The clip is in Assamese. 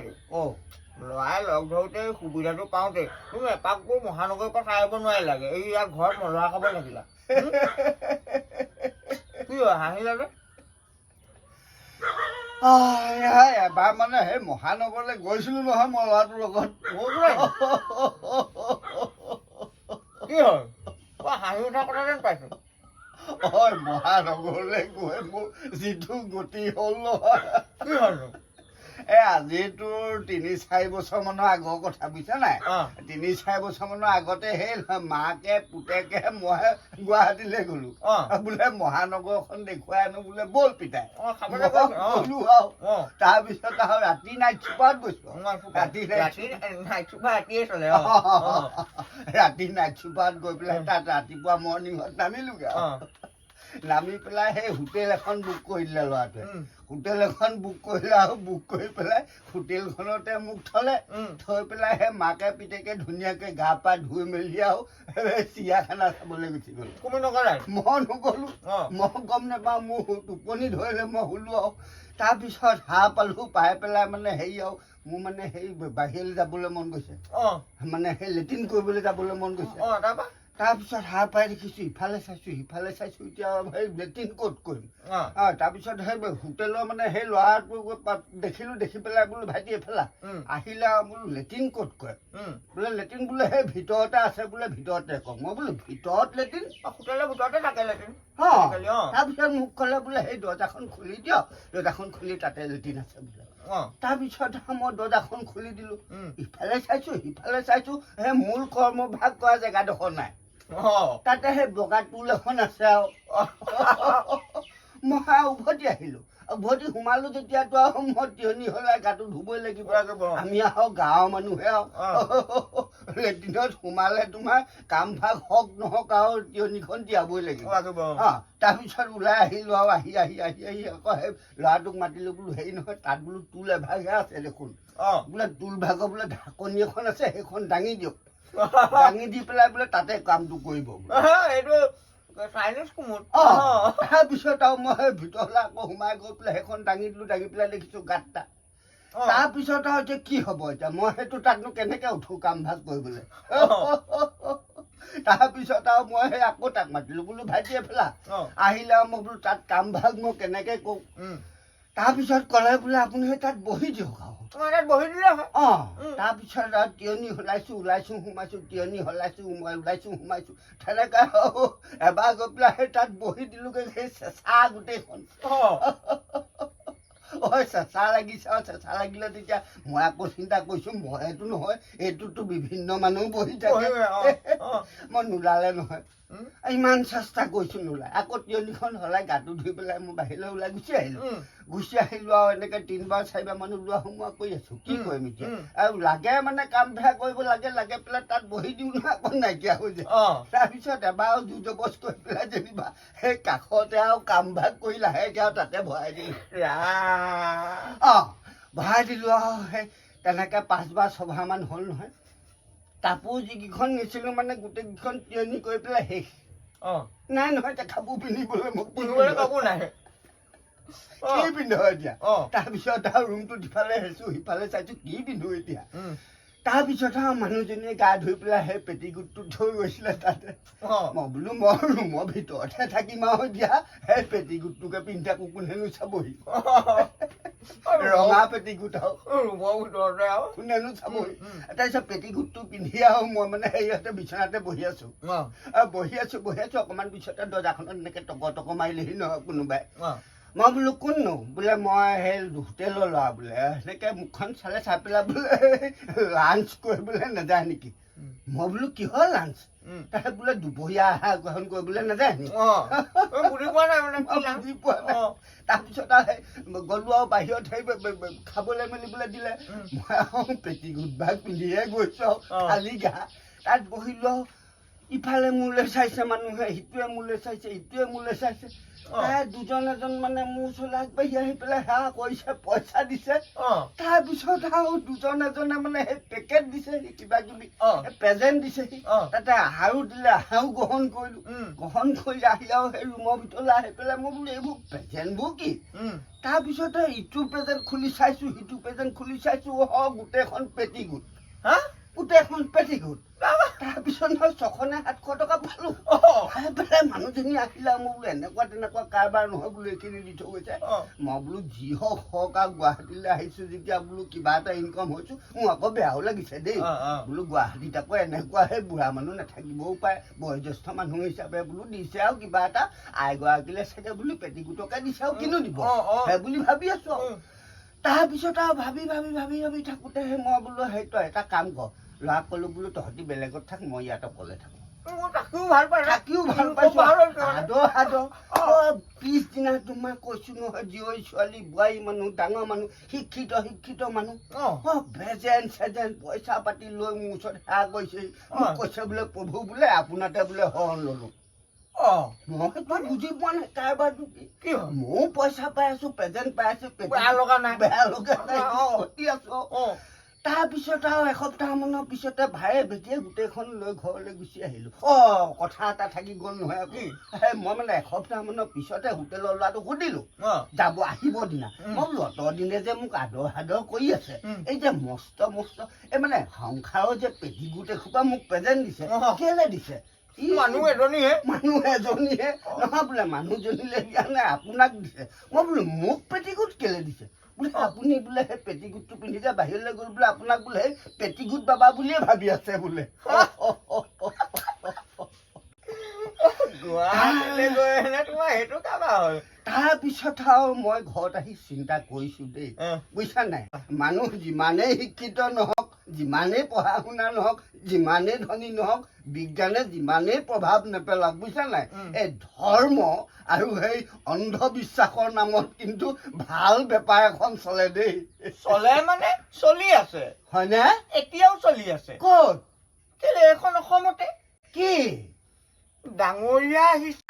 পাইছোঁ ল'ৰাই লগ ধৰোঁতে সুবিধাটো পাওঁতে তুমি এপাকো মহানগৰৰ পৰা চাই আহিব নোৱাৰিলাগে এই ইয়াৰ ঘৰত মলুৱা খাব লাগিলা কি হয় হাঁহিলা যে এবাৰ মানে সেই মহানগৰলৈ গৈছিলো নহয় মই ল'ৰাটোৰ লগত কি হয় হাঁহি উঠা কথা যেন পাইছোঁ মহানগৰলৈ গৈ মোৰ যিটো গতি হ'ল নহয় কি হ'লনো আজি তোৰ ৩-৪ বছৰ মানৰ আগৰ কথা বুজিছা নাই ৩-৪ বছৰ মানৰ আগতে সেই মাকে পুতেকে মই গুৱাহাটীলৈ গলো বোলে মহানগৰখন দেখুৱাই আনো বোলে বল পিতাই গলো আৰু তাৰপিছত আৰু ৰাতি নাইট চুপাৰত গৈছো ৰাতি নাইট চুপাৰত গৈ পেলাই তাত ৰাতিপুৱা মৰ্ণিঙত নামিলোগে নামি পেলাই সেই হোটেল এখন বুক কৰি দিলে ল'ৰাটোৱে হোটেল এখন বুক কৰিলে আৰু বুক কৰি পেলাই হোটেলখনতে মোক থলে থৈ পেলাই সেই মাকে পিতেকে ধুনীয়াকে গা পা ধুই মেলি আৰু চিৰিয়াখানা চাবলৈ গুচি গ'লো তুমি নগলা মই নগলো মই গম নাপাওঁ মোৰ টোপনি ধৰিলে মই শুলো আৰু তাৰপিছত হাঁহ পালো পাই পেলাই মানে হেৰি আৰু মোৰ মানে সেই বাহিৰলৈ যাবলৈ মন গৈছে মানে সেই লেট্ৰিন কৰিবলৈ যাবলৈ মন গৈছে তাৰপিছত হাঁহ পাই দেখিছো ইফালে চাইছো সিফালে চাইছো এতিয়া সেই লেট্ৰিন ক'ত কৰিম তাৰপিছত সেই হোটেলৰ মানে সেই ল'ৰাটো দেখিলো দেখি পেলাই বোলো ভাইটি এফালা আহিলে বোলো লেট্ৰিন ক'ত কৰে বোলে লেট্ৰিন বোলে সেই ভিতৰতে আছে বোলে ভিতৰতে কওঁ মই বোলো ভিতৰত লেট্ৰিন হোটেলৰ ভিতৰতে থাকে লেট্ৰিন তাৰপিছত মোক ক'লে বোলে সেই দৰ্জাখন খুলি দিয়ক দৰ্জাখন খুলি তাতে লেট্ৰিন আছে বোলে তাৰপিছত মই দৰ্জাখন খুলি দিলো ইফালে চাইছো সিফালে চাইছো সেই মূল কৰ্মভাগ কৰা জেগাডোখৰ নাই তাতে সেই বগা টুল এখন আছে আৰু মই উভতি আহিলো উভতি সোমালো তেতিয়াতো আৰু মই তিয়নি হলে গাটো ধুবই লাগিব আমি আৰু গাঁৱৰ মানুহে আৰু লেট্ৰিনত সোমালে তোমাৰ কাম ভাগ হওক নহওক আৰু তিয়নিখন দিয়াবই লাগিব তাৰপিছত ওলাই আহিলো আৰু আহি আকৌ সেই ল'ৰাটোক মাতিলো বোলো হেৰি নহয় তাত বোলো টুল এভাগহে আছে দেখোন বোলে টুল ভাগৰ বোলে ঢাকনি এখন আছে সেইখন দাঙি দিয়ক দাঙি দি পেলাই বোলে তাতে কামটো কৰিব তাৰপিছত আৰু মই ভিতৰলৈ আকৌ সোমাই গৈ পেলাই সেইখন দাঙি দিলো দাঙি পেলাই দেখিছো গাঁতটা তাৰপিছত আৰু এতিয়া কি হব এতিয়া মই সেইটো তাতনো কেনেকে উঠো কাম ভাগ কৰিবলৈ তাৰপিছত আৰু মই সেই আকৌ তাক মাতিলো বোলো ভাইটি এফালা আহিলে আৰু মই বোলো তাত কাম ভাগ মই কেনেকে কৰো তাৰপিছত ক'লে বোলে আপুনি সেই তাত বহি দিয়ক আৰু বহি দিলে তাৰপিছত আৰু তিয়নি হলাইছো ওলাইছো সোমাইছো তিয়নি হলাইছো ওলাইছো সোমাইছো তেনেকে এবাৰ গৈ পেলাই সেই তাত বহি দিলোগে সেই চেঁচা গোটেইখন চেঁচা লাগিছে আৰু চেঁচা লাগিলে তেতিয়া মই আকৌ চিন্তা কৰিছো মইতো নহয় এইটোতো বিভিন্ন মানুহ বহি থাকে মই নোলালে নহয় ইমান চেষ্টা কৰিছো নোলাই আকৌ তিয়নিখন হলাই গাটো ধুই পেলাই মই বাহিৰলৈ ওলাই গুচি আহিলো আৰু এনেকে 3-4 বাৰ মানুহ লোৱা সোমোৱা কৰি আছো কি কৰিম এতিয়া আৰু লাগে মানে কাম ভেয়া কৰিব লাগে পেলাই তাত বহি দিওঁ নহয় আকৌ নাইকিয়া হৈ যায় তাৰপিছত এবাৰ আৰু জোৰজবজ কৰি পেলাই যেনিবা সেই কাষতে আৰু কাম ভাগ কৰি লাহেকে আৰু তাতে ভৰাই দিলো আৰু সেই তেনেকে 5-6 মান হ'ল নহয় কাপোৰ যিকেইখন নিছিলো মানে গোটেইকেইখন তিয়নি কৰি পেলাই শেষ নাই নহয় এতিয়া কাপোৰ পিন্ধিবলৈ মোক পিন্ধিবলৈ কাপোৰ নাই কি পিন্ধো এতিয়া তাৰপিছত আৰু ৰুমটোত ইফালে হেঁচো সিফালে চাইছো কি পিন্ধো এতিয়া তাৰপিছত আৰু মানুহজনীয়ে গা ধুই পেলাই সেই পেটিকোটটো থৈ গৈছিলে তাতে মই বোলো মই ৰুমৰ ভিতৰতহে থাকিম আৰু এতিয়া সেই পেটিকোটটোকে পিন্ধি থাকো কোনেনো চাবহি ৰঙা পেটিকোট ৰুমৰ ভিতৰতে আৰু কোনেনো চাবহি তাৰপিছত পেটিকোটটো পিন্ধি আৰু মই মানে হেৰিহঁতে বিচনাতে বহি আছো অকণমান পিছতে দৰ্জাখনত এনেকে টক মাৰিলেহি নহয় কোনোবাই মই বোলো কোননো বোলে মই সেই হোটেলৰ ল'ৰা বোলে সেনেকে মুখখন চালে চাই পেলাই বোলে লাঞ্চ কৰিবলৈ নাযায় নেকি মই বোলো কিহৰ লাঞ্চ তাতে বোলে দুপৰীয়া আহাৰ গ্ৰহণ কৰিবলৈ নাযায় নেকি তাৰপিছত গলো আৰু বাহিৰত সেই খাবলৈ মেলিবলৈ দিলে মই আৰু পেটিকোট ভাগ পিন্ধিয়ে গৈছো খালি গা তাত বহিলো আৰু ইফালে মোলৈ চাইছে মানুহে সিটোৱে মোলৈ চাইছে ইটোৱে মোলৈ চাইছে তাই দুজন এজন মানে মোৰ ওচৰলৈ আগবাঢ়ি আহি পেলাই সেয়া কৰিছে পইচা দিছে তাৰপিছত আৰু দুজন এজনে মানে সেই পেকেট দিছেহি কিবা কিবি প্ৰেজেণ্ট দিছেহি তাতে আহাৰো দিলে আহাৰো গ্ৰহণ কৰিলো গ্ৰহণ কৰি আহি আৰু সেই ৰুমৰ ভিতৰলৈ আহি পেলাই মই বোলো এইবোৰ প্ৰেজেণ্টবোৰ কি তাৰপিছতে ইটো প্ৰেজেণ্ট খুলি চাইছো সিটো প্ৰেজেণ্ট খুলি চাইছো গোটেইখন পেটিগুট গোটেইখন পেটিগুট তাৰপিছত মই 600-700 টকা পালো খাই পেলাই মানুহজনী আহিলে মই বোলো এনেকুৱা তেনেকুৱা কাৰবাৰ নহয় বোলো এইখিনি দি থৈ গৈছে মই বোলো যি হওক হওক আৰু গুৱাহাটীলৈ আহিছো যেতিয়া বোলো কিবা এটা ইনকাম হৈছো মোৰ আকৌ বেয়াও লাগিছে দেই বোলো গুৱাহাটীত আকৌ এনেকুৱাহে বুঢ়া মানুহ নাথাকিবও পাৰে বয়োজ্যেষ্ঠ মানুহ হিচাপে বোলো দিছে আৰু কিবা এটা আইগৰাকীলৈ চাগে বোলো পেটিগুটকে দিছে আৰু কিনো দিব সেই বুলি ভাবি আছো আৰু তাৰপিছত আৰু ভাবি ভাবি ভাবি ভাবি থাকোঁতেহে মই বোলো সেইটো এটা কাম কৰ ল'ৰাক ক'লো বোলো তহঁতি বেলেগত থাক মই ইয়াত অকলে থাকোঁ থাকিও ভাল পাইছো পিছদিনা তোমাক কৈছো নহয় জীয়ৰী ছোৱালী বোৱাৰী মানুহ ডাঙৰ মানুহ শিক্ষিত মানুহ প্ৰেজেণ্ট চেজেণ্ট পইচা পাতি লৈ মোৰ ওচৰত সেৱা কৰিছে মোক কৈছে বোলে প্ৰভু বোলে আপোনাতে বোলে শৰণ ল'লো মইতো বুজি পোৱা নাই কাৰবাৰটো কি ময়ো পইচা পাই আছো প্ৰেজেণ্ট পাই আছো বেয়া লগা নাই আছো তাৰপিছত আৰু এসপ্তাহ মানৰ পিছতে ভায়ে বেটিয়ে গোটেইখন লৈ ঘৰলৈ গুচি আহিলো কথা এটা থাকি গ'ল নহয় কি মই মানে এসপ্তাহ মানৰ পিছতে হোটেলৰ ল'ৰাটো সুধিলো যাব আহিব দিনা মই বোলো অত দিনে যে মোক আদৰ কৰি আছে এই যে মস্ত এই মানে সংসাৰৰ যে পেটিগুট এসোপা মোক প্ৰেজেণ্ট দিছে কেলে দিছে মানুহ এজনীহে নহয় বোলে মানুহজনীলে দিয়া নাই আপোনাক দিছে মই বোলো মোক পেটিগুট কেলে দিছে বোলে আপুনি বোলে সেই পেটিগুটটো পিন্ধি যে বাহিৰলৈ গ'ল বোলে আপোনাক বোলে সেই পেটিগুট বাবা বুলিয়ে ভাবি আছে বোলে তাৰপিছত আৰু মই ঘৰত আহি চিন্তা কৰিছো দেই বুজিছা নাই মানুহ যিমানেই শিক্ষিত নহওক যিমানেই পঢ়া শুনা নহওক যিমানেই ধনী নহওক বিজ্ঞানে যিমানেই প্ৰভাৱ নেপেলাওক বুজিছা নাই এই ধৰ্ম আৰু সেই অন্ধবিশ্বাসৰ নামত কিন্তু ভাল বেপাৰ এখন চলে দেই চলে মানে চলি আছে হয়নে এতিয়াও চলি আছে ক'ত কেলে এখন অসমতে কি ডাঙৰীয়া আহিছে